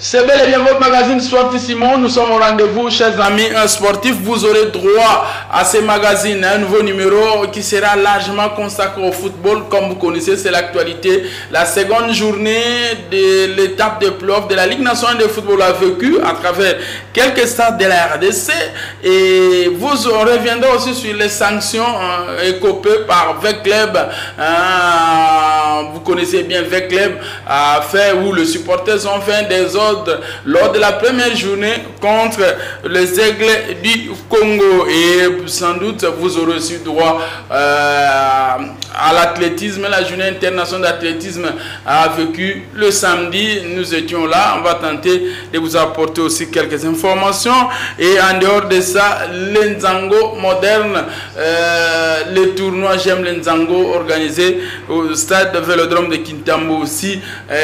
C'est bel et bien votre magazine Sportif Simon. Nous sommes au rendez-vous, chers amis sportifs. Vous aurez droit à ce magazine, un nouveau numéro qui sera largement consacré au football. Comme vous connaissez, c'est l'actualité. La seconde journée de l'étape de playoff de la Ligue nationale de football a vécu à travers quelques stades de la RDC. Et vous reviendrez aussi sur les sanctions écopées par VecClub. Vous connaissez bien VecClub, a fait où les supporters ont fait des ordres lors de la première journée contre les Aigles du Congo. Et sans doute vous aurez aussi droit à l'athlétisme. La journée internationale d'athlétisme a vécu le samedi. Nous étions là. On va tenter de vous apporter aussi quelques informations. Et en dehors de ça, l'Nzango moderne, le tournoi J'aime l'Nzango organisé au stade de Vélodrome de Kintambo aussi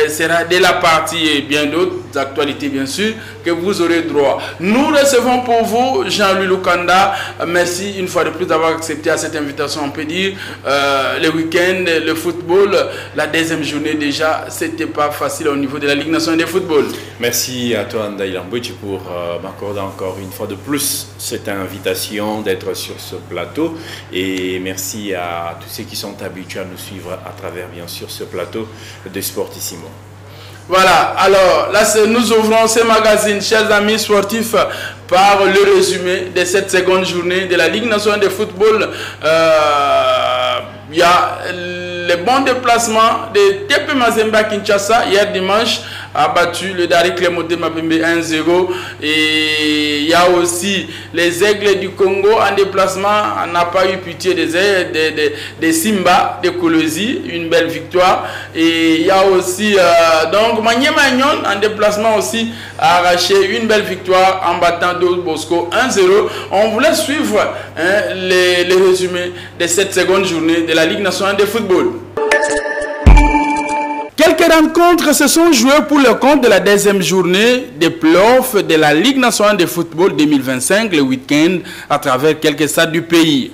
sera de la partie et bien d'autres actualités bien sûr que vous aurez droit. Nous recevons pour vous Jean-Louis Lukanda. Merci une fois de plus d'avoir accepté à cette invitation. On peut dire le week-end, le football, la deuxième journée déjà, c'était pas facile au niveau de la Ligue nationale de football. Merci à toi Ndaï Lambouchi pour m'accorder encore une fois de plus cette invitation d'être sur ce plateau, et merci à tous ceux qui sont habitués à nous suivre à travers bien sûr ce plateau de Sportissimo. Voilà, alors là nous ouvrons ce magazine, chers amis sportifs, par le résumé de cette seconde journée de la Ligue nationale de football. Il y a les bons déplacements de TP Mazembe Kinshasa hier dimanche a battu le Dari Clémote Mapembe 1-0, et il y a aussi les Aigles du Congo en déplacement. On n'a pas eu pitié des Simba de Kolosi, une belle victoire. Et il y a aussi donc Maniema Union en déplacement aussi a arraché une belle victoire en battant Do Bosco 1-0. On voulait suivre les résumés de cette seconde journée de la Ligue nationale de football. Quelques rencontres se sont jouées pour le compte de la deuxième journée des playoffs de la Ligue nationale de football 2025 le week-end à travers quelques stades du pays.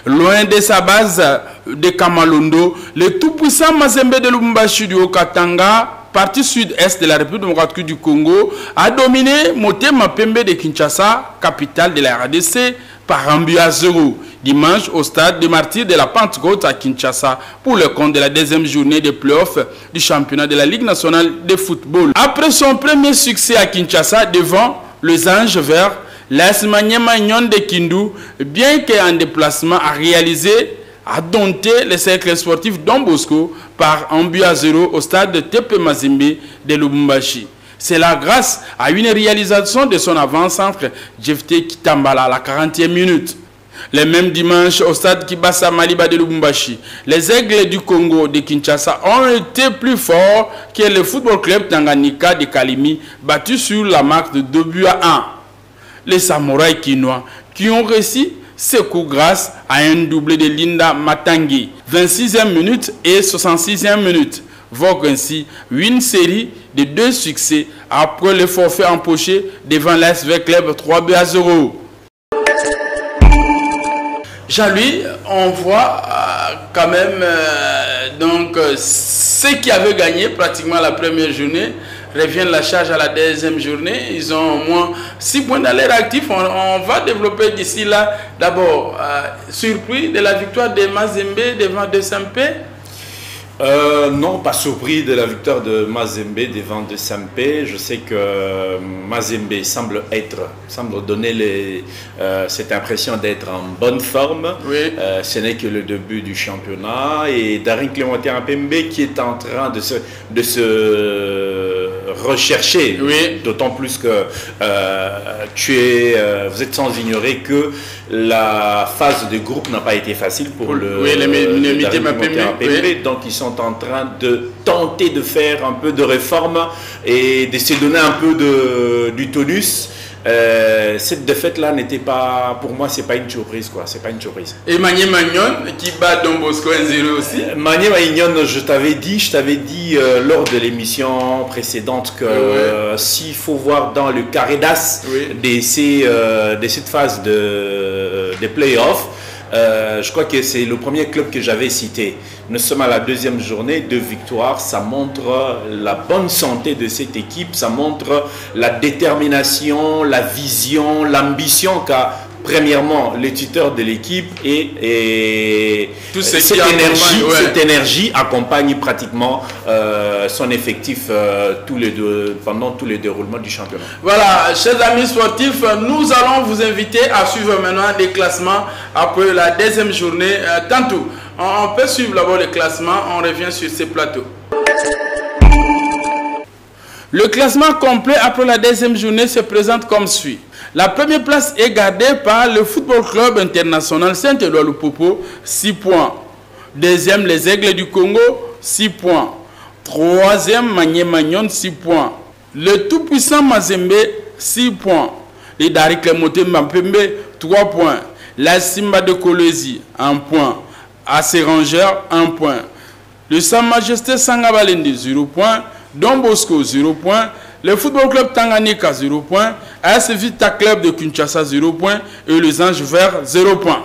Loin de sa base de Kamalondo, le tout-puissant Mazembe de Lubumbashi du Haut-Katanga, partie sud-est de la République démocratique du Congo, a dominé Motema Pembe de Kinshasa, capitale de la RDC, par un but à 0 dimanche au stade des Martyrs de la Pentecôte à Kinshasa pour le compte de la deuxième journée des playoffs du championnat de la Ligue nationale de football. Après son premier succès à Kinshasa devant les Anges Verts, l'AS Maniema Union de Kindu, bien qu'en déplacement a réalisé, a dompté les cercles sportifs Don Bosco par un but à 0 au stade de TP Mazembe de Lubumbashi. C'est là grâce à une réalisation de son avant-centre Jefté Kitambala à la 40e minute. Le même dimanche au stade Kibasa Maliba de Lubumbashi, les Aigles du Congo de Kinshasa ont été plus forts que le football club Tanganyika de Kalimi, battu sur la marque de 2 buts à 1. Les Samouraïs Kinois qui ont réussi ce coup grâce à un doublé de Linda Matangi, 26e minute et 66e minute. Vogue ainsi une série de 2 succès après le forfait empoché devant l'ASV Club 3 buts à 0. Jean-Louis, on voit quand même donc ceux qui avaient gagné pratiquement la première journée reviennent la charge à la deuxième journée. Ils ont au moins 6 points dans leur actif. On va développer d'ici là. D'abord, surpris de la victoire de Mazembe devant de Sampé. Non, pas surpris de la victoire de Mazembe devant de Sampé. Je sais que Mazembe semble donner cette impression d'être en bonne forme. Oui. Ce n'est que le début du championnat, et Darin Clémentin Pembe qui est en train de se rechercher. Oui. D'autant plus que vous êtes sans ignorer que la phase de groupe n'a pas été facile pour le Pembe. Donc ils sont en train de tenter de faire un peu de réforme et de se donner un peu du tonus. Cette défaite-là n'était pas, pour moi, c'est pas une surprise, quoi. C'est pas une surprise. Et Maniema Union qui bat Don Bosco 1-0 aussi. Maniema Union, je t'avais dit lors de l'émission précédente que s'il faut voir dans le carré d'as de cette phase de playoff, je crois que c'est le premier club que j'avais cité. Nous sommes à la deuxième journée, 2 victoires. Ça montre la bonne santé de cette équipe. Ça montre la détermination, la vision, l'ambition qu'a premièrement le tuteur de l'équipe et cette énergie accompagne pratiquement son effectif pendant tous les déroulements du championnat. Voilà, chers amis sportifs, nous allons vous inviter à suivre maintenant les classements après la deuxième journée. Tantôt, on peut suivre d'abord les classements, on revient sur ces plateaux. Le classement complet après la deuxième journée se présente comme suit. La première place est gardée par le Football Club International Saint-Éloi-Lupopo, 6 points. Deuxième, les Aigles du Congo, 6 points. Troisième, Magné-Magnon, 6 points. Le tout-puissant Mazembe, 6 points. Les Dari Clémoté Mapembe, 3 points. La Simba de Kolwezi, 1 point. AC Rangers, 1 point. Le Sa Majesté Sangabalende, 0 points. Don Bosco, 0 points. Le Football Club Tanganyika, 0 points. AS Vita Club de Kinshasa, 0 points. Et les Anges Verts, 0 points.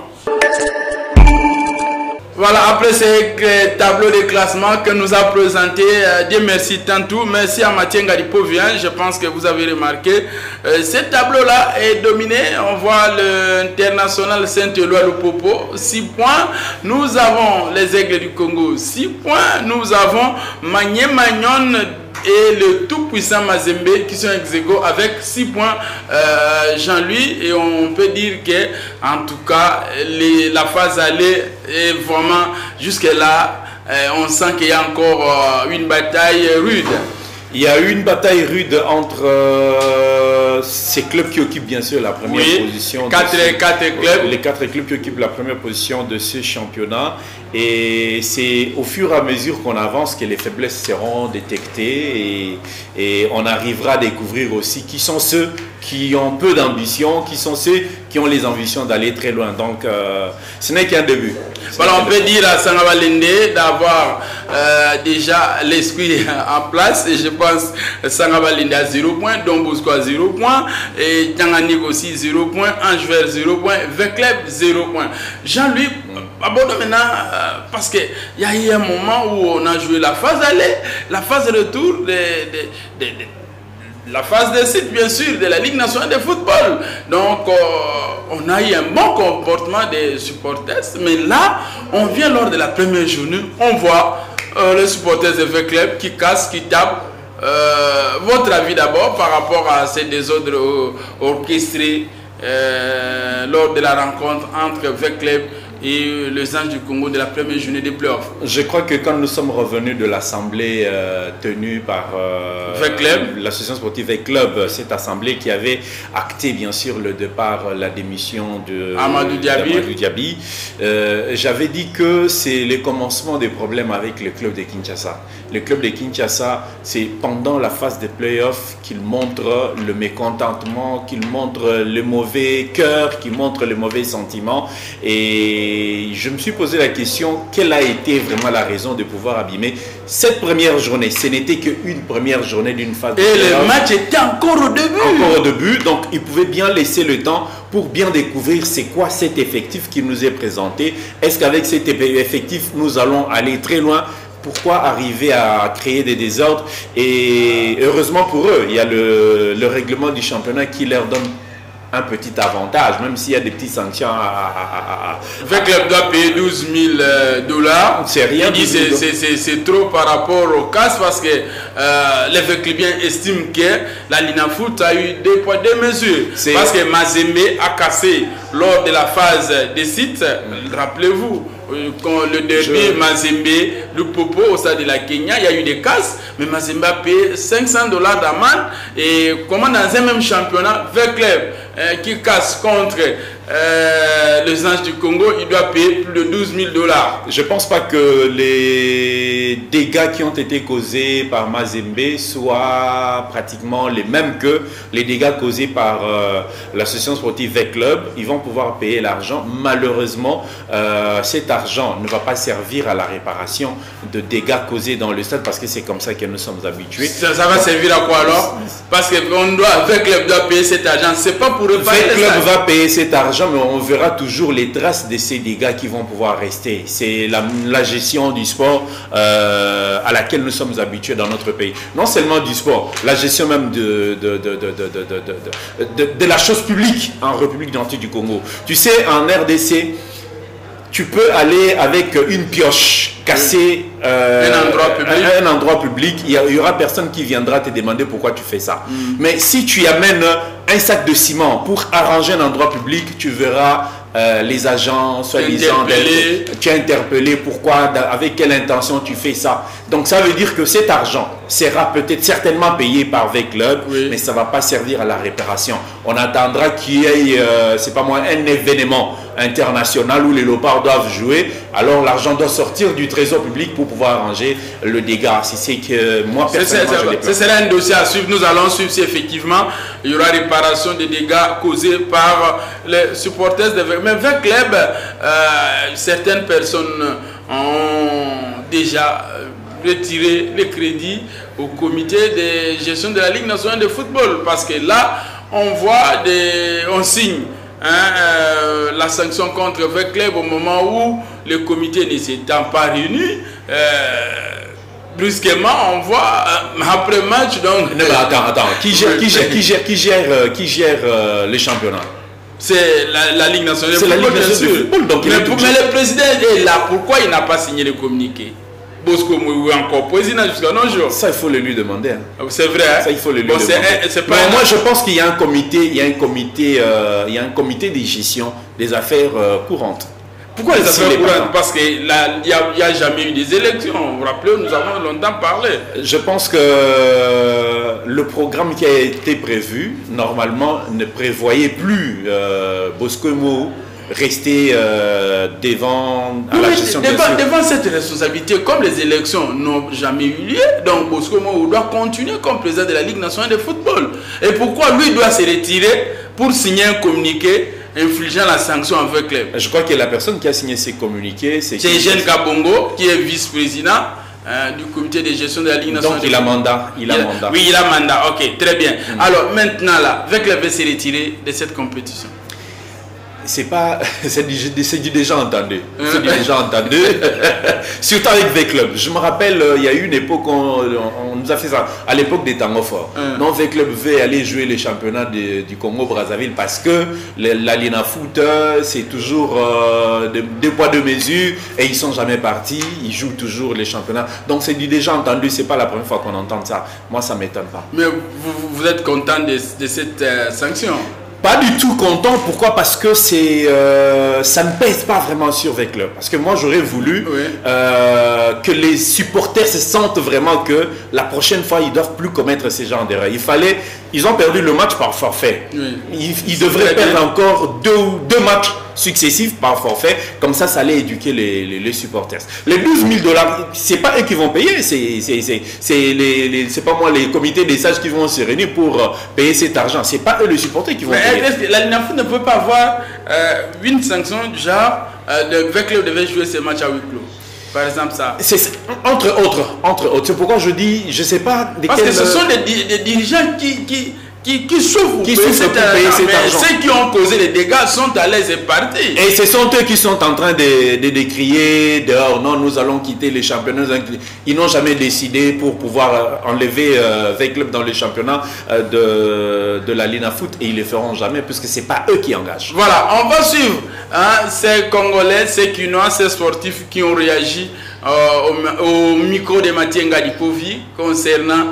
Voilà, après ces tableaux de classement que nous a présenté, Dieu merci tantôt. Merci à Mathieu Ngadipovien. Je pense que vous avez remarqué. Ce tableau-là est dominé. On voit l'international Saint-Éloi-Lupopo, 6 points. Nous avons les Aigles du Congo, 6 points. Nous avons Magné-Magnon et le tout-puissant Mazembe qui sont ex-aequo avec 6 points, Jean-Louis. Et on peut dire que, en tout cas, la phase allée est vraiment jusque-là. On sent qu'il y a encore une bataille rude. Il y a eu une bataille rude entre ces clubs qui occupent bien sûr la première position. Les 4 clubs qui occupent la première position de ce championnat. Et c'est au fur et à mesure qu'on avance que les faiblesses seront détectées et on arrivera à découvrir aussi qui sont ceux qui ont peu d'ambition, qui sont ceux qui ont les ambitions d'aller très loin. Donc ce n'est qu'un début. Voilà, on peut dire à Sangabalende d'avoir déjà l'esprit en place. Et je pense Sangabalende à 0 points, Don Bosco à 0 points, et Tanganyika aussi 0 points, Ange Vert 0 points, Vecleb 0 points. Jean-Louis, aborde maintenant, parce qu'il y a eu un moment où on a joué la phase aller, la phase retour, la phase de site bien sûr de la Ligue nationale de football. Donc on a eu un bon comportement des supporters, mais là on vient lors de la première journée, on voit les supporters de Vecleb qui cassent, qui tapent. Votre avis d'abord par rapport à ces désordres orchestrés lors de la rencontre entre Vecleb et les Anges du Congo de la première journée des playoffs? Je crois que quand nous sommes revenus de l'assemblée tenue par l'association sportive Veclub, cette assemblée qui avait acté bien sûr le départ, la démission de Amadou Diaby, j'avais dit que c'est le commencement des problèmes avec le club de Kinshasa. Le club de Kinshasa, c'est pendant la phase des playoffs qu'il montre le mécontentement, qu'il montre le mauvais cœur, qu'il montre le mauvais sentiment. Et je me suis posé la question, quelle a été vraiment la raison de pouvoir abîmer cette première journée? Ce n'était qu'une première journée d'une phase de playoffs. Et le match était encore au début. Encore au début, donc il pouvait bien laisser le temps pour bien découvrir c'est quoi cet effectif qui nous est présenté. Est-ce qu'avec cet effectif, nous allons aller très loin? Pourquoi arriver à créer des désordres? Et heureusement pour eux, il y a le règlement du championnat qui leur donne un petit avantage, même s'il y a des petites sanctions Veclub doit payer 12 000 $. C'est rien. C'est trop par rapport au casse parce que les Veclubiens estiment que la Linafoot a eu 2 poids 2 mesures. Parce que Mazembe a cassé lors de la phase des sites, rappelez-vous. Quand le derby Mazembe, le Popo au stade de la Kenya, il y a eu des casses, mais Mazembe a payé 500 $ d'amende. Et comment dans un même championnat, Veclub qui casse contre les Anges du Congo, il doit payer plus de 12 000 $. Je ne pense pas que les dégâts qui ont été causés par Mazembe soient pratiquement les mêmes que les dégâts causés par l'association sportive Veclub. Ils vont pouvoir payer l'argent. Malheureusement, cet argent ne va pas servir à la réparation de dégâts causés dans le stade parce que c'est comme ça que nous sommes habitués. Ça va servir à quoi alors? Parce que Veclub doit payer cet argent. C'est pas pour réparer le stade. Veclub va payer cet argent argent, mais on verra toujours les traces de ces dégâts qui vont pouvoir rester. C'est la gestion du sport à laquelle nous sommes habitués dans notre pays. Non seulement du sport, la gestion même de la chose publique en République démocratique du Congo. Tu sais, en RDC, tu peux aller avec une pioche, casser un endroit public, il y aura personne qui viendra te demander pourquoi tu fais ça. Mais si tu amènes un sac de ciment pour arranger un endroit public, tu verras les agents, soi-disant, tu es interpellé, pourquoi, avec quelle intention tu fais ça. Donc ça veut dire que cet argent sera peut-être certainement payé par V-Club, mais ça ne va pas servir à la réparation. On attendra qu'il y ait, c'est pas moi, un événement international où les léopards doivent jouer, alors l'argent doit sortir du trésor public pour pouvoir arranger le dégât. Si c'est que moi personnellement je l'ai pas. Ce sera un dossier à suivre. Nous allons suivre si effectivement il y aura réparation des dégâts causés par les supporters de V-Club. Mais V-Club, certaines personnes ont déjà retiré les crédits au comité de gestion de la Ligue nationale de football, parce que là on voit on signe la sanction contre V-Club au moment où le comité ne s'étant pas réuni. Brusquement on voit après match donc. Non, attends. Qui gère les championnats? C'est la Ligue nationale de football, bien sûr. Donc, mais le président est là. Pourquoi il n'a pas signé le communiqué? Bosco Mouy encore président jusqu'à nos jours. Ça, il faut le lui demander. Hein. C'est vrai. Hein? Ça, il faut le lui demander. Moi, je pense qu'il y a un comité, il y a un comité de gestion des affaires courantes. Pourquoi les affaires courantes? Parce qu'il n'y a jamais eu des élections. Vous vous rappelez, nous avons longtemps parlé. Je pense que le programme qui a été prévu, normalement, ne prévoyait plus Bosco Mouy rester devant la gestion devant cette responsabilité, comme les élections n'ont jamais eu lieu, donc Bosco Mouy doit continuer comme président de la Ligue nationale de football. Et pourquoi lui doit se retirer pour signer un communiqué infligeant la sanction avec club? Je crois que la personne qui a signé ces communiqués, c'est Eugène Kabongo, qui est vice-président du comité de gestion de la Ligue nationale. Donc il a mandat. Oui, il a mandat. Ok, très bien. Alors maintenant là, V-Club va se retirer de cette compétition. C'est du déjà entendu. C'est du déjà entendu. Surtout avec V-Club. Je me rappelle, il y a eu une époque, on nous a fait ça, à l'époque des temps forts. Non, V-Club veut aller jouer les championnats du Congo-Brazzaville parce que la Linafoot, c'est toujours deux poids, deux mesures et ils ne sont jamais partis. Ils jouent toujours les championnats. Donc c'est du déjà entendu. Ce n'est pas la première fois qu'on entend ça. Moi, ça ne m'étonne pas. Mais vous êtes content de cette sanction? Pas du tout content. Pourquoi? Parce que ça ne pèse pas vraiment sur V-Club. Parce que moi, j'aurais voulu que les supporters se sentent vraiment que la prochaine fois, ils ne doivent plus commettre ces genres d'erreurs. Ils ont perdu le match par forfait. Ils devraient perdre encore deux matchs successifs par forfait. Comme ça, ça allait éduquer les supporters. Les 12 000 $, ce n'est pas eux qui vont payer. C'est pas moi, les comités des sages qui vont se réunir pour payer cet argent. Ce n'est pas eux les supporters qui vont payer. La Linafoot ne peut pas avoir une sanction du genre le V-Club devait jouer ses matchs à huis clos. Par exemple, ça. Entre autres. C'est pourquoi je dis, je ne sais pas. Parce que ce sont des dirigeants qui souffrent pour payer cet argent. Ceux qui ont causé les dégâts sont à l'aise et partis. Et ce sont eux qui sont en train de crier dehors, non, nous allons quitter les championnats. Ils n'ont jamais décidé pour pouvoir enlever V-Club dans les championnats de la Linafoot et ils ne le feront jamais puisque ce n'est pas eux qui engagent. Voilà, on va suivre ces Congolais, ces Kinois, ces sportifs qui ont réagi au micro de Mathieu Ngadipovi concernant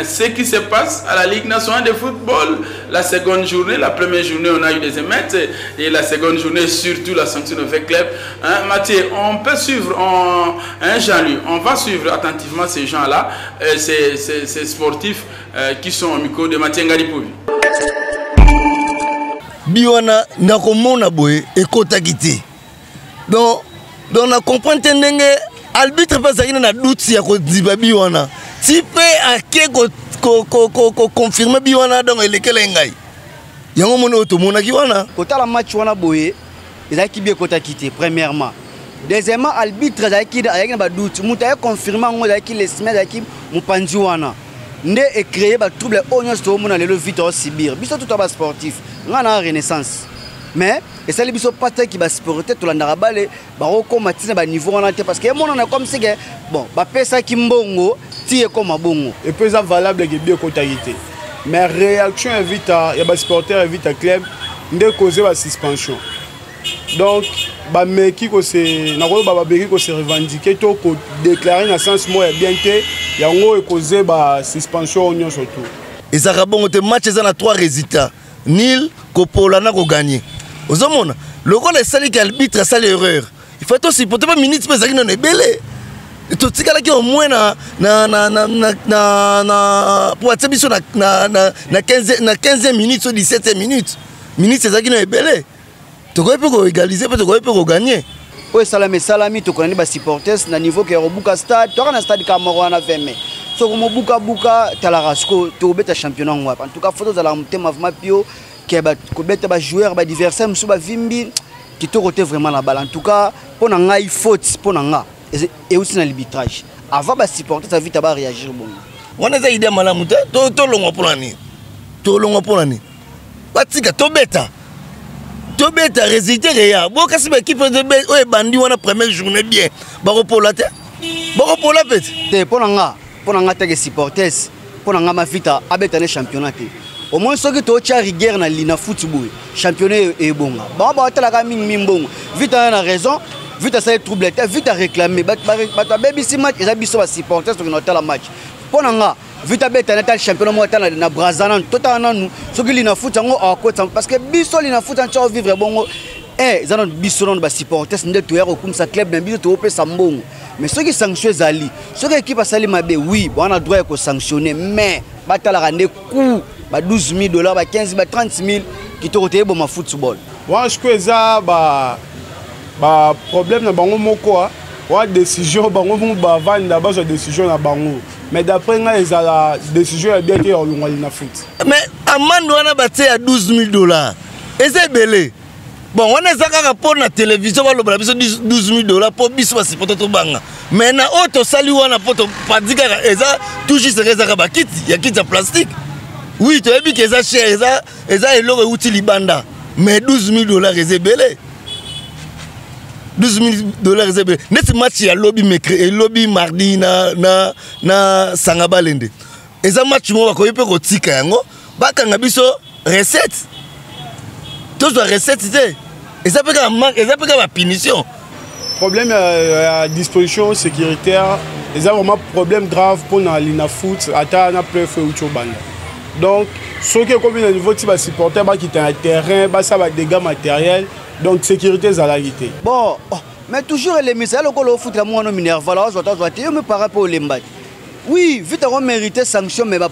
ce qui se passe à la Ligue nationale de football. La seconde journée, la première journée on a eu des émeutes et la seconde journée surtout la sanction de V-Club. Mathieu, on peut suivre, Jean-Louis, on va suivre attentivement ces gens-là, ces sportifs qui sont au micro de Mathieu Ngadipovi. Biwana nakomona boye ekotakiti. Donc on comprend que l'arbitre pas na doute ya ko diba Biwana. Si pe ake ko confirmer Biwana donc elekele ngai. Yango mona otomona ki wana. Kota la match wana boye, ezaki bi ekotakiti premièrement. Deuxièmement, l'arbitre ezaki na ba doute. Muta confirmer ngo ezaki les semaines ezaki mupanzi wana. Nde e créer ba trouble onyo sto mona lelo vite au Sibir. Biso tout ba sportif. Ngana renaissance. mais et ça les biso pas qui va supporter tout l'andara balé ba okoma tina ba niveau on a parce que mon on a comme c'est que bon ba pesa ki mbongo ti e comme bongo et puis ça valable que bien comptabilité mais réaction invite à ya ba supporter invite à club ndé causer la suspension donc ba meki ko se na ko ba beki ko se revendiquer to ko déclarer dans sens moi bien que yango e causer ba suspension union surtout et ça rabon te match ça na 3 résultats nil kopola na ko gagner ozomona loko le sali qui arbitre ça l'erreur il faut aussi pour pas minutes mais ça non est belé to tikala ki au moins na pour atteindre biso na 15e minutes ou 17e minutes minutes ça qui non est belé to ko peut égaliser peut ko gagner o salami to connait ba supporters na niveau que robuka stade to na stade Cameroun na 20 mai so comme buka talarasco to beta championnat ngwa en tout cas photo za la mtema vraiment pio que ba ko beta ba joueur ba adversaire musu ba vimbi qui to côté vraiment la balle en tout cas pour na ngai faute pour na nga et aussi dans l'arbitrage avant ba supporter ça vite ba réagir bon on a idée malamu to longo pour nani batika to beta résultat réa bon kasi ba équipe de o bandi wana première journée bien ba repola peut te pour na nga te supporters pour na nga ma vita abeta le championnat au moins ceux qui to tia rigueur na lina football championnat et bon ba tala ka mingi mbongo vita na raison vite ça trouble vite réclamer ba baby si match ils biso ba supporters to na tala match pona nga vite beta na championnat mo tala na Brazana totana nous so ki lina foot ngo akota parce que biso lina foot en cha vivre bongo zana biso non ba supporters nde to yero comme ça club na biso to opesa mbongo mais ceux qui sanctionne zali ceux qui équipe sali mabe oui on a droit ko sanctionner mais batala rande coup ba $12,000 ba 15 ba 30,000 qui to côté bon ma football moi je que ça ba problème na bango moko wa décision bango ba vanda ba décision na bango mais d'après nga la décision est bien que on na foot mais amande wana baté à $12,000 et c'est belé bon on est zakaka pour na télévision ba loba biso $12,000 pour biso ba supporter to banga mais na auto sali wana poto padika eza toujours c'est ezaka ba kit ya kit ya plastique oui tu as vu que eza cher eza eloko outil libanda mais $12,000 c'est belé $12,000 c'est belé net match ya lobby mercredi lobby mardi na Sangabalende eza match mo ba ko yepe ko tika yango bakanga biso recette tous les recettes et ça peut être punition. Problème à disposition sécuritaire, il y a vraiment problème grave pour l'ina foot, à na pleu feu ou bande. Donc ceux qui comme au niveau de supporter qui est un terrain, ça va dégâts matériels, donc sécurité à la guité. Bon, mais toujours les messages le foot la moi non mineur, voilà, je me par rapport aux limbat. Oui, vite on mérité sanction mais bon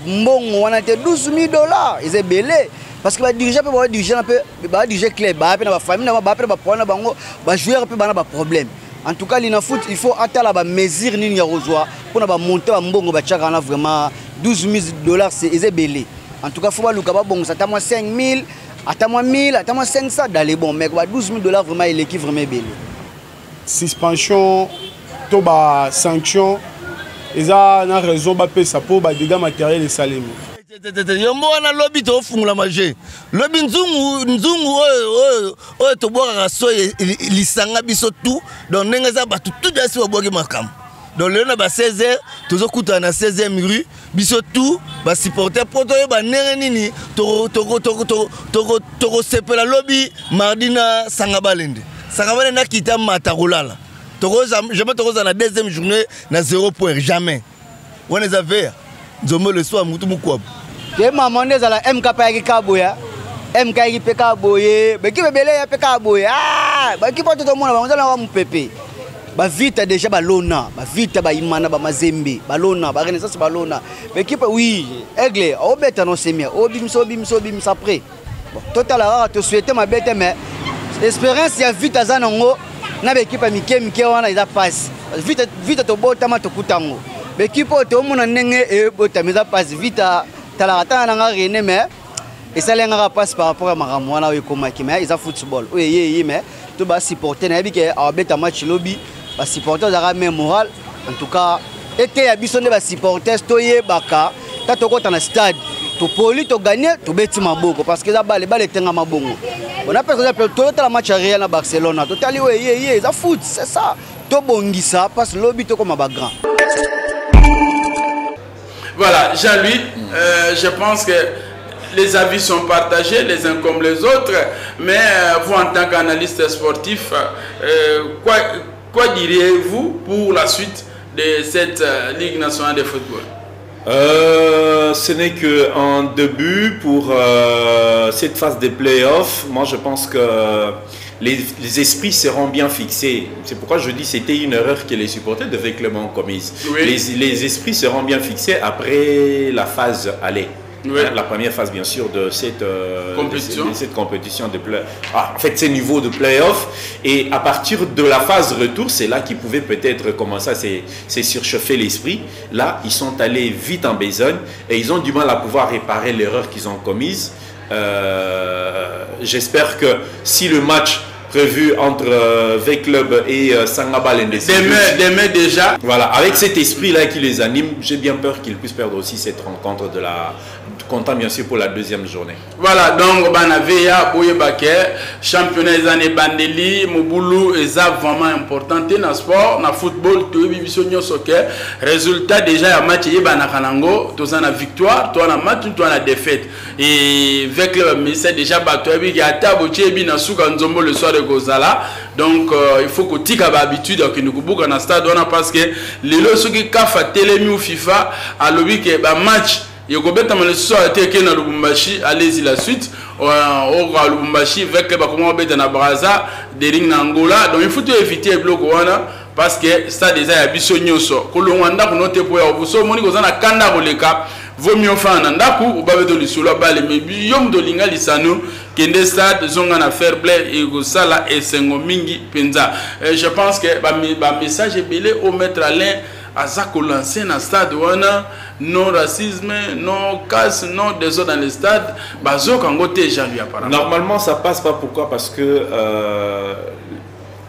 on a été $12,000 et c'est belé. Parce que les dirigeants peuvent diriger un peu, diriger club, la famille, les joueurs peuvent avoir des problèmes. En tout cas, il faut attendre la mesure pour monter un bon vraiment $12,000 c'est belé. En tout cas, il faut que bon, ça t'a 5,000, attends 1,000, attends 500 d'aller bon, mais $12,000 vraiment il est vraiment belé. Suspension, toba sanction, ils ont raison de ça pour des dégâts matériels et salaires. Yombo wana lobby to fungula maje lobby nzungu oyo to boka so lisanga biso tout donc nenga za batu tout dasi wa boki makam donc le na ba 16h tozo kuta na 16e rue biso tout ba supporter poto ba nere nini to sepela lobby mardi na Sangabalende na kita matakolala jamais to na deuxième journée na 0 point jamais on les avait nzombo le soir mutu mukwa ke mamande za la MK pa ki kaboya MK ki pe kaboye be ki bebele ya pe kaboya ba ki poto to mona ba nzala wa mpepe ba vita déjà ba lona ba vita ba imana ba mazembe ba lona ba renaissance ba lona be ki pa oui aigle o beta no semia o bimso après bon total rare te souhaiter ma bête mais espérance ya vita za nango na be ki pa mike wana ida passe vita to bota ma to kutango be ki poto mona nenge e bota meza passe vita talata na nga rené mais et ça lenga passe par rapport à maramwana o komaki mais ils a football oui mais tout ba supporter na bike a beta match lobby ba supporter za même moral en tout cas et que ya biso ne ba supporters toye baka ta to kota na stade topoli togagné tobeti maboko parce que eza bale etenga mabongo on a personne totala match ya Real na Barcelone totali ye eza foot c'est ça tobongisa parce que lobi tokoma bagrand. Voilà, Jean-Louis, je pense que les avis sont partagés les uns comme les autres, mais vous en tant qu'analyste sportif, quoi diriez-vous pour la suite de cette Ligue nationale de football? Ce n'est qu'un début pour cette phase des playoffs. Moi, je pense que les esprits seront bien fixés. C'est pourquoi je dis que c'était une erreur que les supporters devaient clairement commise. Oui. Les esprits seront bien fixés après la phase aller. Oui. La première phase, bien sûr, de cette compétition de play. En fait, c'est niveau de play-off. Et à partir de la phase retour, c'est là qu'ils pouvaient peut-être commencer à surchauffer l'esprit. Là, ils sont allés vite en besogne et ils ont du mal à pouvoir réparer l'erreur qu'ils ont commise. J'espère que si le match prévu entre V-Club et Sangabal demain déjà. Voilà, avec cet esprit-là qui les anime, j'ai bien peur qu'ils puissent perdre aussi cette rencontre comptant bien sûr pour la deuxième journée. Voilà, donc Banaveya, Boyebake, championnat des années Bandeli, Moboulou, et ça vraiment important dans le sport, dans le football, tout le monde soccer. Résultat déjà, il y a match, il y a Kanango, tout ça, la victoire, tout la match, tout la défaite. Et avec le ministère déjà battu, il y a Taboche, il y a Souka Nzombo le soir de Gozala. Donc il faut que tu aies l'habitude que nous pouvons dans le stade parce que les lois qui kafa télémi ou FIFA à l'objet que match il y a le soir été na Lubumbashi allez-y la suite au Lubumbashi avec le comment bête na Braza des ring na Angola donc il faut éviter le bloc parce que ça déjà ya biso nyoso ko longanda ko noter pour ya buso moni ko zana kanda ko leka vaut mieux faire nanda ku ubabe to lisolo bale mais yom do linga lisano kende stade zonga na fair play et ko sala et sengo mingi penza je pense que ba message belé au maître Alain Azako lancé dans le stade wana non racisme, non casse, non désordre dans le stade. Normalement ça passe pas, pourquoi? Parce que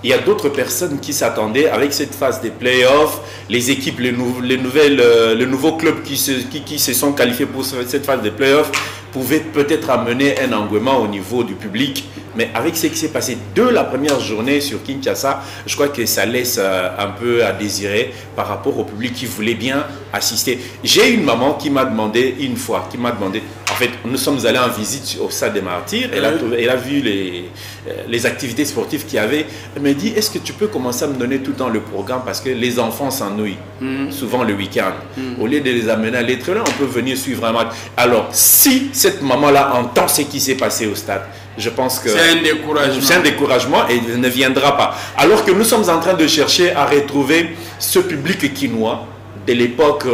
il y a d'autres personnes qui s'attendaient avec cette phase des playoffs, les équipes, les nouveaux clubs qui se sont qualifiés pour cette phase des playoffs pouvaient peut-être amener un engouement au niveau du public. Mais avec ce qui s'est passé de la première journée sur Kinshasa, je crois que ça laisse un peu à désirer par rapport au public qui voulait bien assister. J'ai une maman qui m'a demandé une fois, en fait, nous sommes allés en visite au Stade des Martyrs, elle a vu les activités sportives qu'il y avait. Elle me dit, est-ce que tu peux commencer à me donner tout le temps le programme parce que les enfants s'ennuient souvent le week-end. Au lieu de les amener à l'être là, on peut venir suivre un match. Alors, si cette maman-là entend ce qui s'est passé au stade, je pense que c'est un découragement et il ne viendra pas. Alors que nous sommes en train de chercher à retrouver ce public quinois de l'époque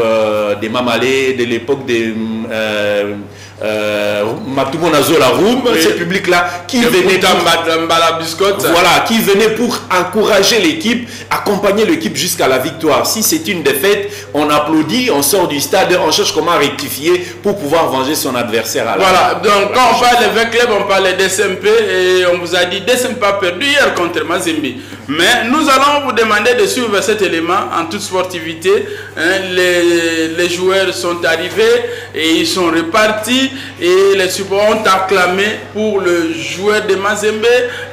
des Mamalé, de l'époque des Matoumonazo la Roum, ce public-là qui venait qui venait pour encourager l'équipe, accompagner l'équipe jusqu'à la victoire. Si c'est une défaite, on applaudit, on sort du stade, on cherche comment rectifier pour pouvoir venger son adversaire à la Voilà, donc quand on parle avec club, on parle de SMP et on vous a dit SMP a perdu hier contre Mazembe. Mais nous allons vous demander de suivre cet élément en toute sportivité. Les joueurs sont arrivés et ils sont repartis et les supporters ont acclamé pour le joueur de Mazembe.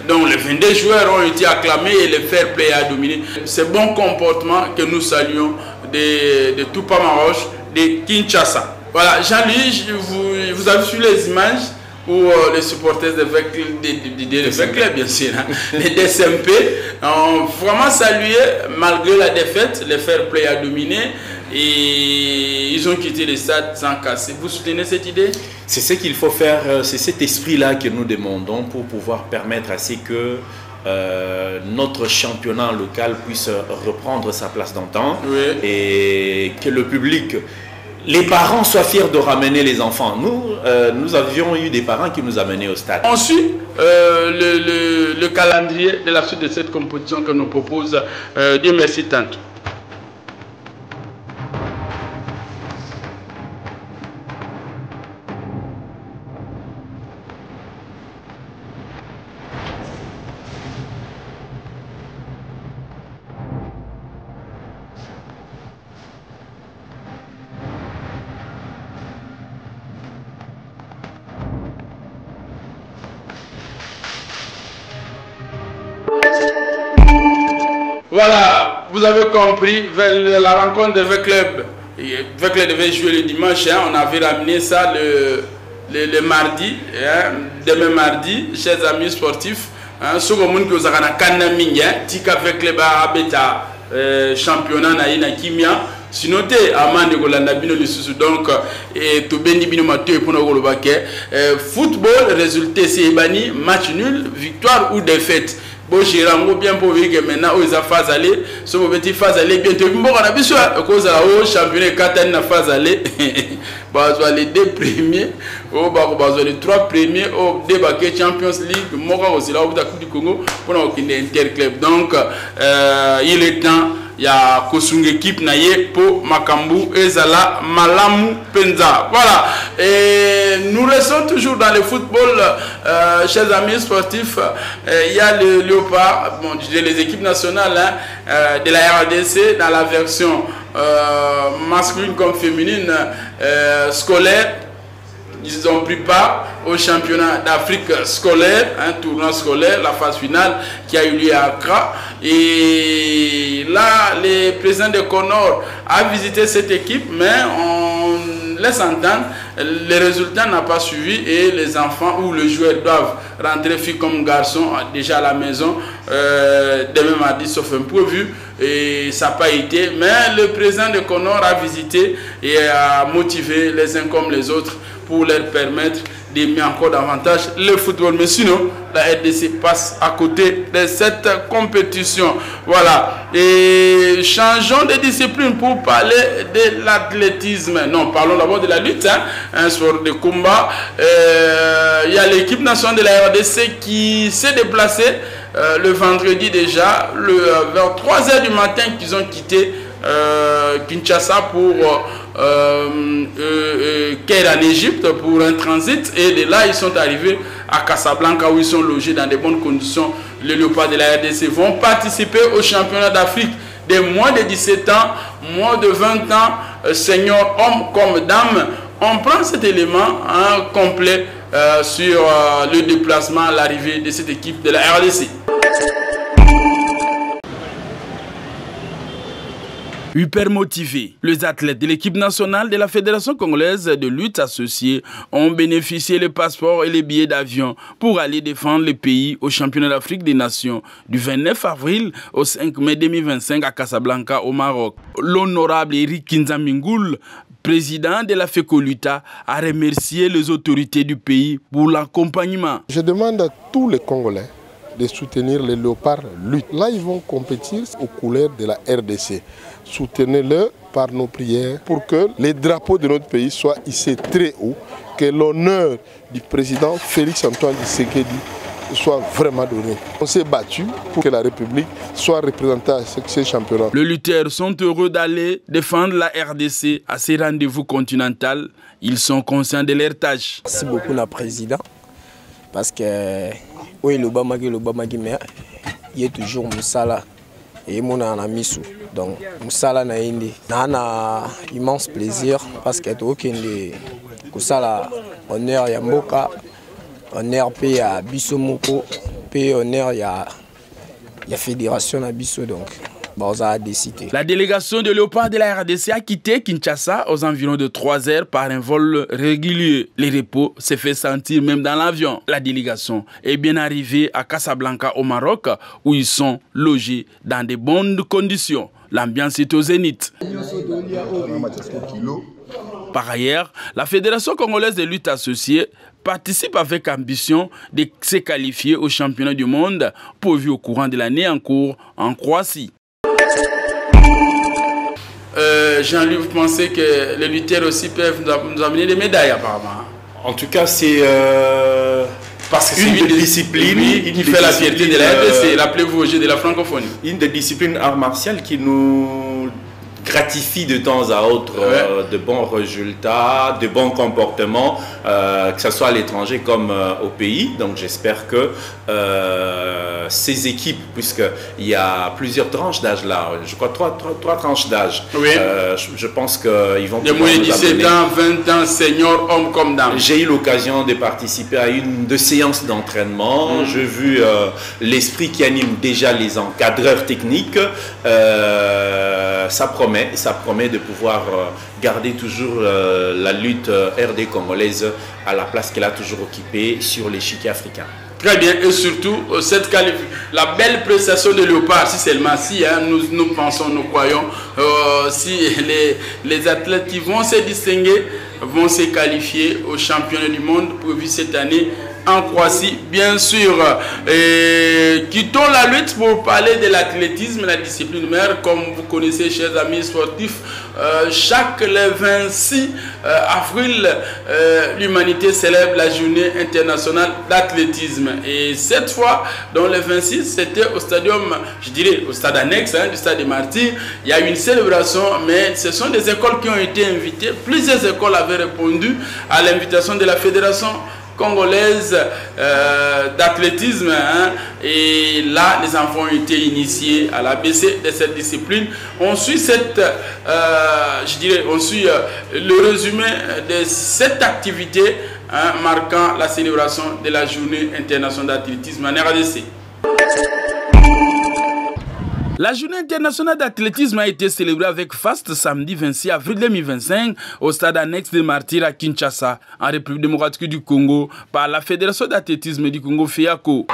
Donc les 22 joueurs ont été acclamés et le fair play a dominé. Ce bon comportement que nous saluons de Tupamaroche, de Kinshasa. Voilà, Jean-Louis, vous avez suivi les images pour les supporters de club, bien sûr, hein. Les DSMP ont vraiment salué malgré la défaite, le fair play a dominé et ils ont quitté le stade sans casser. Vous soutenez cette idée? C'est ce qu'il faut faire, c'est cet esprit-là que nous demandons pour pouvoir permettre à ce que notre championnat local puisse reprendre sa place d'antan, oui, et que le public, les parents soient fiers de ramener les enfants. Nous avions eu des parents qui nous amenaient au stade. On suit le calendrier de la suite de cette compétition que nous propose Dieu merci tant. Voilà, vous avez compris, la rencontre de V-Club devait jouer le dimanche, hein, on avait ramené ça le mardi, hein, demain mardi, chers amis sportifs. Ce que vous avez dit, Tika V-Club a championnat na Kimia. Sinon, Amande Golanda Bino Lissu, donc, et tout Bendi Bino Mathieu pour nous football, résultat c'est Ebani, match nul, victoire ou défaite. Bon, j'ai rendu bien pour vous que maintenant, ils ont phase aller, ce petit phase aller, bientôt, bon, on a vu ça, à cause de la championnat, Catane na phase aller, les deux premiers, les trois premiers, au débat Champions League, Mora aussi là, au Coupe du Congo, pour nous interclub. Donc, il est temps. Il y a une équipe pour Makambu et Zala Malamu Penza. Voilà. Et nous restons toujours dans le football, chers amis sportifs. Il y a le Léopard, bon, les équipes nationales de la RDC dans la version masculine comme féminine scolaire. Ils ont pris part au championnat d'Afrique scolaire, un tournoi scolaire, la phase finale qui a eu lieu à Accra. Et là, le président de Conor a visité cette équipe, mais on laisse entendre, les résultats n'ont pas suivi et les enfants ou les joueurs doivent rentrer, filles comme garçons, déjà à la maison, demain mardi, sauf imprévu. Et ça n'a pas été. Mais le président de Conor a visité et a motivé les uns comme les autres pour leur permettre d'aimer encore davantage le football. Mais sinon, la RDC passe à côté de cette compétition. Voilà. Et changeons de discipline pour parler de l'athlétisme. Non, parlons d'abord de la lutte, hein, un sport de combat. Il y a l'équipe nationale de la RDC qui s'est déplacée le vendredi déjà, vers 3 h du matin qu'ils ont quitté Kinshasa pour Caire en Égypte pour un transit, et de là ils sont arrivés à Casablanca où ils sont logés dans de bonnes conditions. Les Léopards de la RDC vont participer au championnat d'Afrique des moins de 17 ans, moins de 20 ans, seniors, hommes comme dames. On prend cet élément complet sur le déplacement, l'arrivée de cette équipe de la RDC. Hyper motivés, les athlètes de l'équipe nationale de la Fédération congolaise de lutte associée ont bénéficié des passeports et les billets d'avion pour aller défendre le pays au championnat d'Afrique des Nations du 29 avril au 5 mai 2025 à Casablanca au Maroc. L'honorable Eric Kinzamingoul, président de la FECOLUTA, a remercié les autorités du pays pour l'accompagnement. Je demande à tous les Congolais de soutenir les Léopards lutte. Là, ils vont compétir aux couleurs de la RDC. Soutenez-le par nos prières pour que les drapeaux de notre pays soient hissés très haut, que l'honneur du président Félix Antoine Tshisekedi soit vraiment donné. On s'est battu pour que la République soit représentée à ces championnats. Les lutteurs sont heureux d'aller défendre la RDC à ces rendez-vous continentaux. Ils sont conscients de leur tâche. Merci beaucoup le président parce que oui, le Bamagi, mais il y a toujours Moussala et mon ami. Donc Moussala na indi. Nana immense plaisir parce que tout kende Moussala honneur ya mboka, honneur pe ya biso moko, pe honneur ya fédération na biso donc. La délégation de Léopard de la RDC a quitté Kinshasa aux environs de 3 heures par un vol régulier. Les repos se fait sentir même dans l'avion. La délégation est bien arrivée à Casablanca au Maroc où ils sont logés dans de bonnes conditions. L'ambiance est au zénith. Par ailleurs, la Fédération congolaise de lutte associée participe avec ambition de se qualifier au championnat du monde prévu au courant de l'année en cours en Croatie. Jean-Louis, vous pensez que les lutteurs aussi peuvent nous amener des médailles apparemment? En tout cas, c'est parce que c'est une discipline qui fait la fierté de la RDC, rappelez-vous au jeu de la francophonie. Une des disciplines art martial qui nous gratifie de temps à autre de bons résultats, de bons comportements, que ce soit à l'étranger comme au pays. Donc j'espère que ces équipes, puisqu'il y a plusieurs tranches d'âge là, je crois trois tranches d'âge, je pense qu'ils vont de moins de 17 ans, 20 ans, seniors, hommes comme dames. J'ai eu l'occasion de participer à une de séances d'entraînement. J'ai vu l'esprit qui anime déjà les encadreurs techniques. Ça promet de pouvoir garder toujours la lutte RD congolaise à la place qu'elle a toujours occupée sur l'échiquier africain. Très bien, et surtout la belle prestation de Léopard, si seulement si nous pensons, nous croyons, si les athlètes qui vont se distinguer vont se qualifier aux championnats du monde prévu cette année en Croatie, bien sûr. Et quittons la lutte pour parler de l'athlétisme, la discipline mère. Comme vous connaissez, chers amis sportifs, chaque le 26 avril, l'humanité célèbre la journée internationale d'athlétisme. Et cette fois, dans le 26, c'était au stadium, je dirais au stade annexe du stade des Martyrs. Il y a eu une célébration, mais ce sont des écoles qui ont été invitées. Plusieurs écoles avaient répondu à l'invitation de la fédération congolaise d'athlétisme, et là les enfants ont été initiés à l'ABC de cette discipline. On suit le résumé de cette activité marquant la célébration de la journée internationale d'athlétisme en RDC. La journée internationale d'athlétisme a été célébrée avec faste samedi 26 avril 2025 au stade annexe des Martyrs à Kinshasa, en République démocratique du Congo, par la Fédération d'athlétisme du Congo FEACO.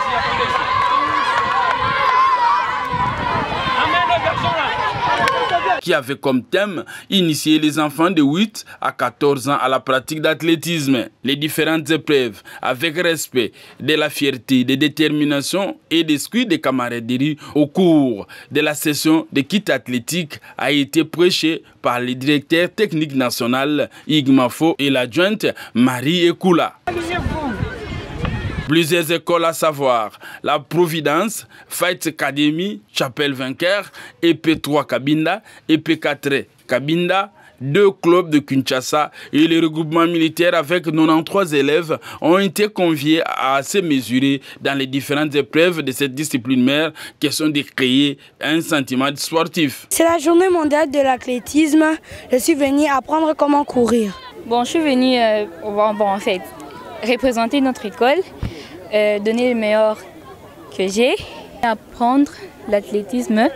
Qui avait comme thème initier les enfants de 8 à 14 ans à la pratique d'athlétisme. Les différentes épreuves avec respect, de la fierté, de détermination et d'esprit de camaraderie au cours de la session de kit athlétique a été prêchée par le directeur technique national Igmafo et l'adjointe Marie Ekula. Plusieurs écoles à savoir la Providence, Fight Academy, Chapelle Vainqueur, EP3 Kabinda, EP4 Kabinda, 2 clubs de Kinshasa et le regroupement militaire avec 93 élèves ont été conviés à se mesurer dans les différentes épreuves de cette discipline mère, question de créer un sentiment sportif. C'est la journée mondiale de l'athlétisme. Je suis venue apprendre comment courir. Bon, je suis venue en fait représenter notre école, donner le meilleur que j'ai, apprendre l'athlétisme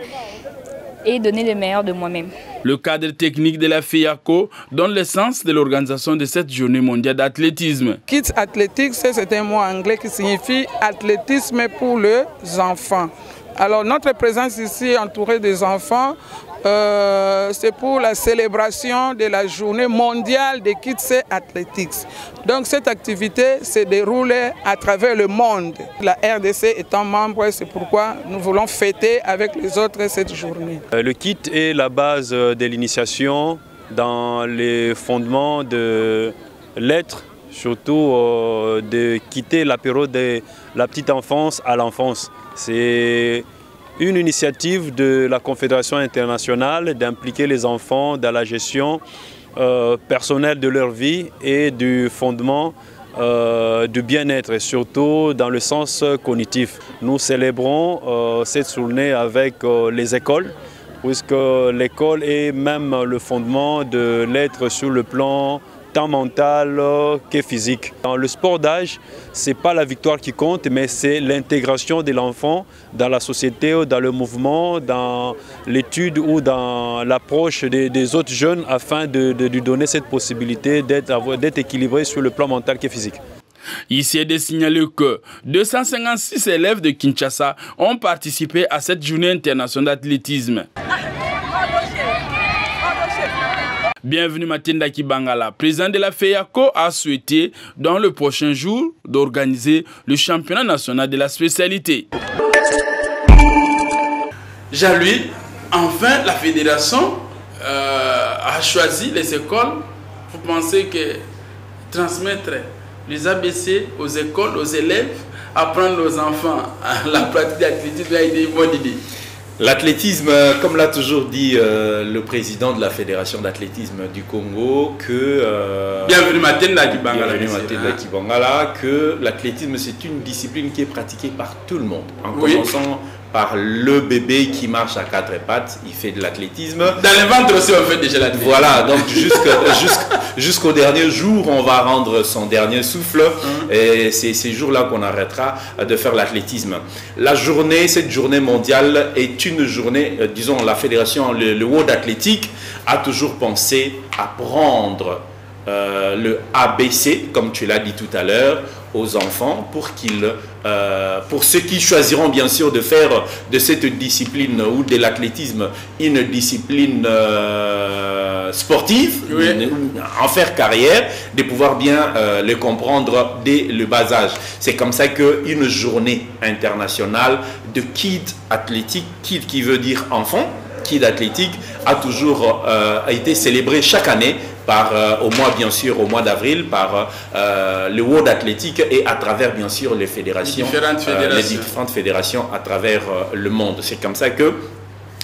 et donner le meilleur de moi-même. Le cadre technique de la FEACO donne le sens de l'organisation de cette journée mondiale d'athlétisme. Kids Athletics, c'est un mot anglais qui signifie athlétisme pour les enfants. Alors notre présence ici entourée des enfants, c'est pour la célébration de la journée mondiale des Kids Athletics. Donc cette activité se déroule à travers le monde. La RDC étant membre, c'est pourquoi nous voulons fêter avec les autres cette journée. Le kit est la base de l'initiation dans les fondements de l'être, surtout de quitter la période de la petite enfance à l'enfance. C'est une initiative de la Confédération internationale d'impliquer les enfants dans la gestion personnelle de leur vie et du fondement du bien-être, et surtout dans le sens cognitif. Nous célébrons cette journée avec les écoles, puisque l'école est même le fondement de l'être sur le plan tant mental que physique. Dans le sport d'âge, ce n'est pas la victoire qui compte, mais c'est l'intégration de l'enfant dans la société, dans le mouvement, dans l'étude ou dans l'approche des autres jeunes, afin de lui donner cette possibilité d'être équilibré sur le plan mental que physique. Ici est de signaler que 256 élèves de Kinshasa ont participé à cette journée internationale d'athlétisme. Bienvenue Matinda Kibangala, président de la FEACO, a souhaité dans le prochain jour d'organiser le championnat national de la spécialité. Jean-Louis, enfin la fédération a choisi les écoles. Vous pensez que transmettre les ABC aux écoles, aux élèves, apprendre aux enfants à la pratique d'athlétisme a été une bonne idée? L'athlétisme, comme l'a toujours dit le président de la Fédération d'athlétisme du Congo, que bienvenue Matinda Kibangala, que l'athlétisme c'est une discipline qui est pratiquée par tout le monde, en commençant par le bébé qui marche à 4 pattes, il fait de l'athlétisme. Dans le ventre aussi on fait déjà l'athlétisme. Voilà, donc jusqu'au dernier jour, on va rendre son dernier souffle et c'est ces jours-là qu'on arrêtera de faire l'athlétisme. Cette journée mondiale est une journée, disons la fédération, le World Athletic a toujours pensé à prendre le ABC, comme tu l'as dit tout à l'heure, aux enfants pour ceux qui choisiront bien sûr de faire de cette discipline ou de l'athlétisme une discipline sportive, en faire carrière, de pouvoir bien le comprendre dès le bas âge. C'est comme ça qu'une journée internationale de Kid Athlétique, Kid qui veut dire enfant, Kid Athlétique a toujours été célébrée chaque année par, au mois d'avril, par le World Athletic et à travers bien sûr les fédérations, les différentes fédérations à travers le monde. C'est comme ça que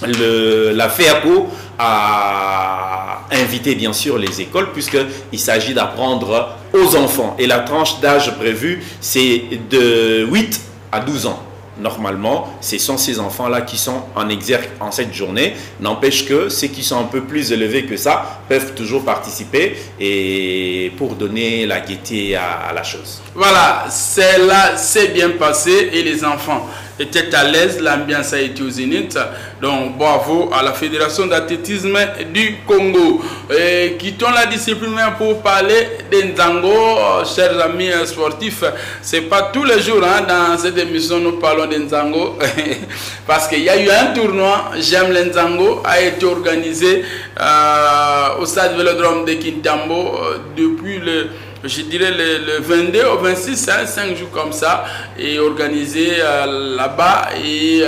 la FEACO a invité bien sûr les écoles puisqu'il s'agit d'apprendre aux enfants et la tranche d'âge prévue c'est de 8 à 12 ans. Normalement, ce sont ces enfants-là qui sont en exergue en cette journée. N'empêche que ceux qui sont un peu plus élevés que ça peuvent toujours participer et pour donner la gaieté à la chose. Voilà, celle-là s'est bien passé et les enfants étaient à l'aise, l'ambiance a été au zénith. Donc bravo à la Fédération d'athlétisme du Congo. Et quittons la discipline pour parler d'Nzango, chers amis sportifs. C'est pas tous les jours dans cette émission nous parlons d'Nzango parce qu'il y a eu un tournoi, J'aime l'Nzango, a été organisé au stade Vélodrome de Kintambo depuis je dirais le 22 au 26, 5 jours comme ça, et organisé là-bas, et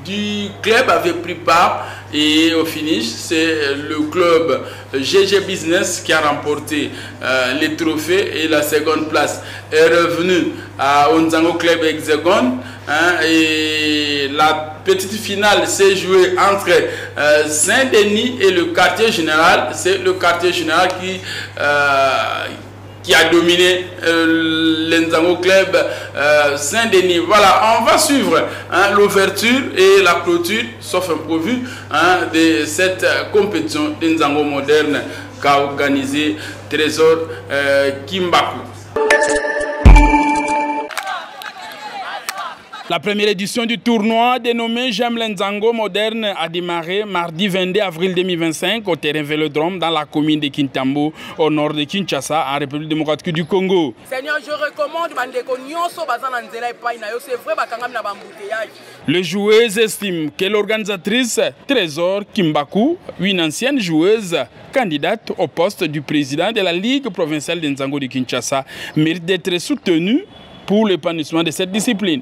du club avait pris part, et au finish, c'est le club GG Business qui a remporté les trophées, et la seconde place est revenue à Nzango Club Hexagone, et la petite finale s'est jouée entre Saint-Denis et le quartier général. C'est le quartier général qui a dominé l'Nzango Club Saint-Denis. Voilà, on va suivre l'ouverture et la clôture, sauf imprévu, de cette compétition d'Nzango moderne qu'a organisé Trésor Kimbaku. La première édition du tournoi dénommé J'aime l'Nzango moderne a démarré mardi 22 avril 2025 au terrain Vélodrome dans la commune de Kintambo au nord de Kinshasa en République démocratique du Congo. Seigneur, je recommande c'est vrai Les joueuses estiment que l'organisatrice Trésor Kimbaku, une ancienne joueuse candidate au poste du président de la Ligue provinciale d'Nzango de Kinshasa, mérite d'être soutenue pour l'épanouissement de cette discipline.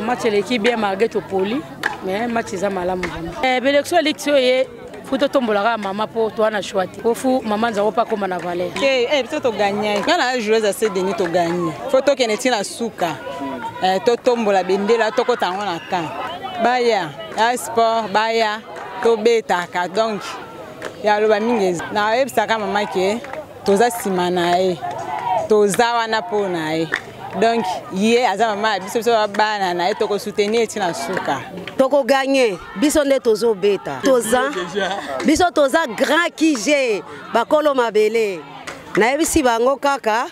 Match l'équipe bien malgré tout poli, mais match ça malam. L'élection est faut tombola maman pour toi na choisi. Faut maman nzango pas comme na valeur. Peut-être gagner. Quand la joueuse a cédé ni to gagner. Faut to keneti na suka. To tombola bendela to ko tango na kan. Baya, sport baya to beta ka donc. Ya lo ba mingi. Na ebisa ka maman ke toza simana toza wana pona donc hier azama biso bana na etoko soutenir tina suka toko gagner biso nde tozo beta toza biso toza grand kije bakolo mabele na ebisi bango kaka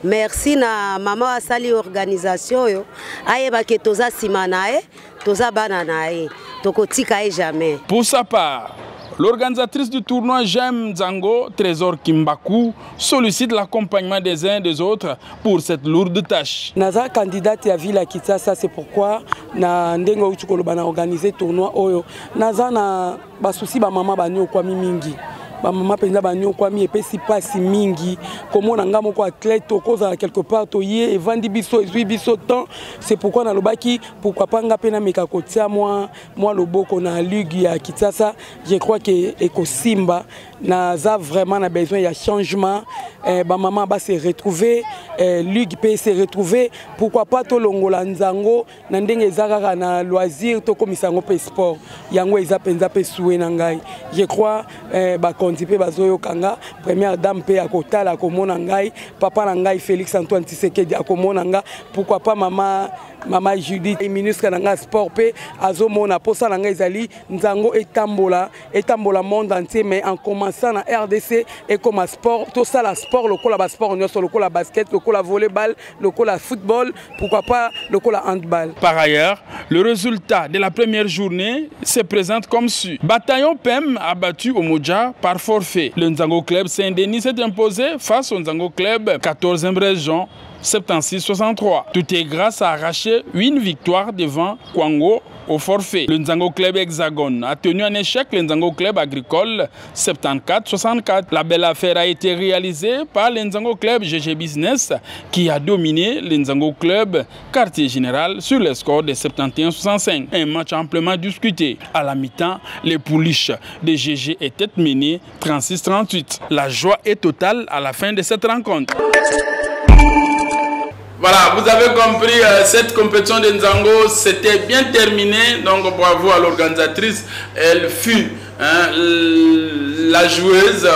merci na mama asali organisation yo ayeba ke toza sima nae toza bana nae toko tika jamais. Pour sa part, l'organisatrice du tournoi J'aime Nzango, Trésor Kimbaku, sollicite l'accompagnement des uns et des autres pour cette lourde tâche. Naza candidate à Villa Kitasa, c'est pourquoi na ndengo uchukolo bana organiser tournoi oyo. Naza na basusi ba mama banyo kwa mingi. bamama mpenza banyokwami epesi pasi mingi komona nga moko athlète tokozala quelque part toye evandi biso ezwi biso temps. C'est pourquoi nalobaki pourquoi pas nga pena meka kotia moi loboko na ligue ya Kinshasa. Je crois que ekosimba naza vraiment na besoin ya changement. Bamama ba se retrouver, ligue peut se retrouver. Pourquoi pas to longola nzango na ndenge ezaka na loisir to komisango pe sport yango eza penza pe soué na ngai. Je crois ba kontipe bazoyo kanga première dame pe akotala komona ngai papa na ngai Félix Antoine Tshisekedi akomona nga. Pourquoi pas Maman Judith, ministre de sport, azomona posa na ngai zali nzango etambola monde entier, mais en commençant na RDC et comme sport, tout ça la sport, le sport, le basket, le volleyball, le football, pourquoi pas le handball. Par ailleurs, le résultat de la première journée se présente comme suit. Bataillon PEM a battu Omoja par forfait. Le Nzango Club Saint-Denis s'est imposé face au Nzango Club 14e région 76-63. Tout est grâce à arracher une victoire devant Kwango au forfait. Le Nzango Club Hexagone a tenu en échec le Nzango Club Agricole 74-64. La belle affaire a été réalisée par le Nzango Club GG Business qui a dominé le Nzango Club Quartier Général sur le score de 71-65. Un match amplement discuté. À la mi-temps, les pouliches de GG étaient menées 36-38. La joie est totale à la fin de cette rencontre. Voilà, vous avez compris, cette compétition de Nzango, c'était bien terminé. Donc bravo à l'organisatrice. Elle fut la joueuse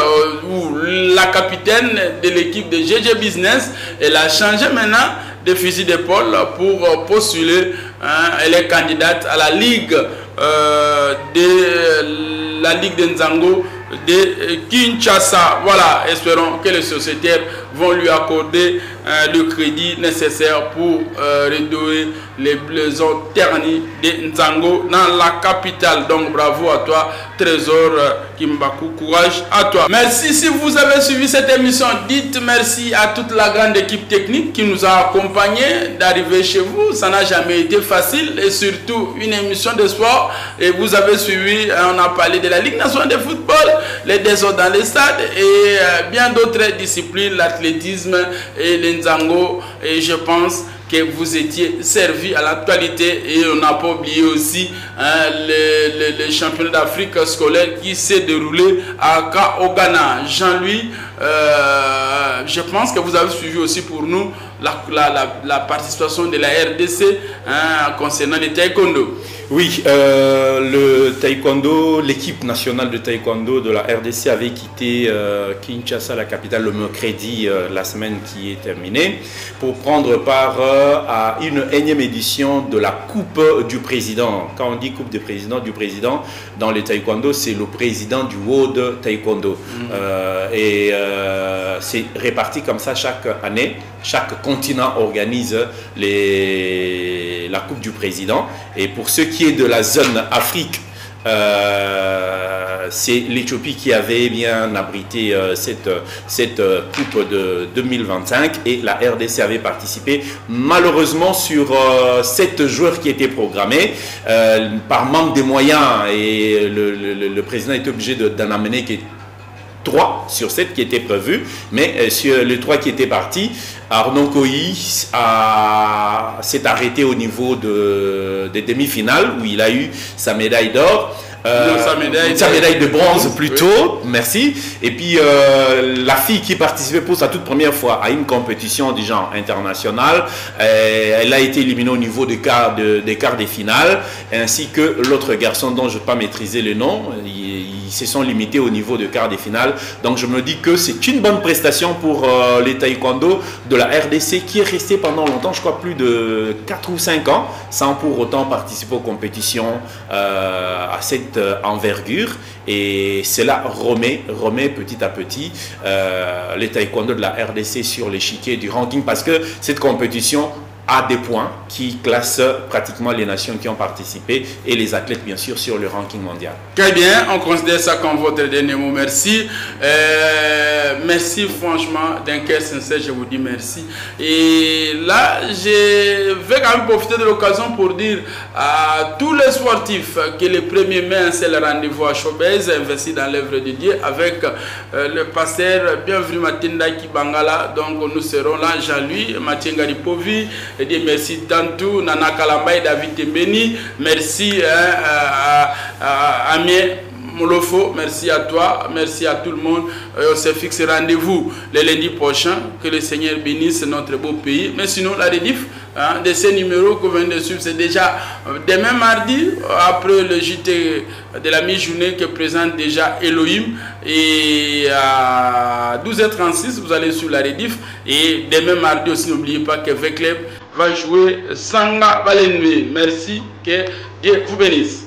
ou la capitaine de l'équipe de GG Business. Elle a changé maintenant de fusil d'épaule pour postuler. Elle est candidate à la Ligue de Nzango de Kinshasa. Voilà, espérons que les sociétaires vont lui accorder le crédit nécessaire pour redorer les blasons ternis de Nzango dans la capitale. Donc bravo à toi, Trésor Kimbaku, courage à toi. Merci si vous avez suivi cette émission. Dites merci à toute la grande équipe technique qui nous a accompagnés d'arriver chez vous. Ça n'a jamais été facile et surtout une émission de sport. Et vous avez suivi, on a parlé de la Ligue nationale de football, les désordres dans les stades et bien d'autres disciplines, l'athlétisme et le Nzango. Et je pense que vous étiez servi à l'actualité. Et on n'a pas oublié aussi le championnat d'Afrique scolaire qui s'est déroulé au Ghana. Jean-Louis, je pense que vous avez suivi aussi pour nous la participation de la RDC concernant le taekwondo. Oui, le taekwondo, l'équipe nationale de taekwondo de la RDC avait quitté Kinshasa, la capitale, le mercredi, la semaine qui est terminée, pour prendre part à une énième édition de la Coupe du Président. Quand on dit Coupe du Président dans le taekwondo, c'est le président du World Taekwondo. C'est réparti comme ça chaque année. Chaque continent organise la Coupe du Président. Et pour ce qui est de la zone Afrique, c'est l'Éthiopie qui avait bien abrité cette Coupe de 2025 et la RDC avait participé. Malheureusement, sur 7 joueurs qui étaient programmés, par manque de moyens, et le président était obligé d'en amener 3 sur 7 qui étaient prévus, mais sur les 3 qui étaient partis, Arnaud Kohi s'est arrêté au niveau des demi-finales où il a eu sa médaille d'or. Sa médaille de bronze plutôt, oui. Merci. Et puis la fille qui participait pour sa toute première fois à une compétition du genre international, elle a été éliminée au niveau des quarts des finales, ainsi que l'autre garçon dont je ne vais pas maîtriser le nom. Ils se sont limités au niveau de quart des finales. Donc je me dis que c'est une bonne prestation pour les taekwondo de la RDC qui est resté pendant longtemps, je crois plus de 4 ou 5 ans, sans pour autant participer aux compétitions à cette envergure. Et cela remet petit à petit les taekwondo de la RDC sur l'échiquier du ranking, parce que cette compétition à des points qui classent pratiquement les nations qui ont participé et les athlètes bien sûr sur le ranking mondial. Très bien, on considère ça comme votre dernier mot. Merci. Merci franchement d'un cœur sincère, je vous dis merci. Et là, je vais quand même profiter de l'occasion pour dire à tous les sportifs que le 1er mai, c'est le rendez-vous à Chobez, investi dans l'œuvre de Dieu avec le pasteur Bienvenue Matinda Kibangala. Donc nous serons là, Jean-Louis, Mathieu Ngaripovi, et dire merci Tantou, Nana Kalamba et David Tembeni. Merci à Amien Molofo, merci à toi, merci à tout le monde. On se fixe rendez-vous le lundi prochain. Que le Seigneur bénisse notre beau pays. Mais sinon, la rediff de ces numéros que vous venez de suivre, c'est déjà demain mardi, après le JT de la mi-journée que présente déjà Elohim. Et à 12h36, vous allez sur la rediff. Et demain mardi aussi, n'oubliez pas que Vecleb va jouer Sanga Valenue. Merci, que Dieu vous bénisse.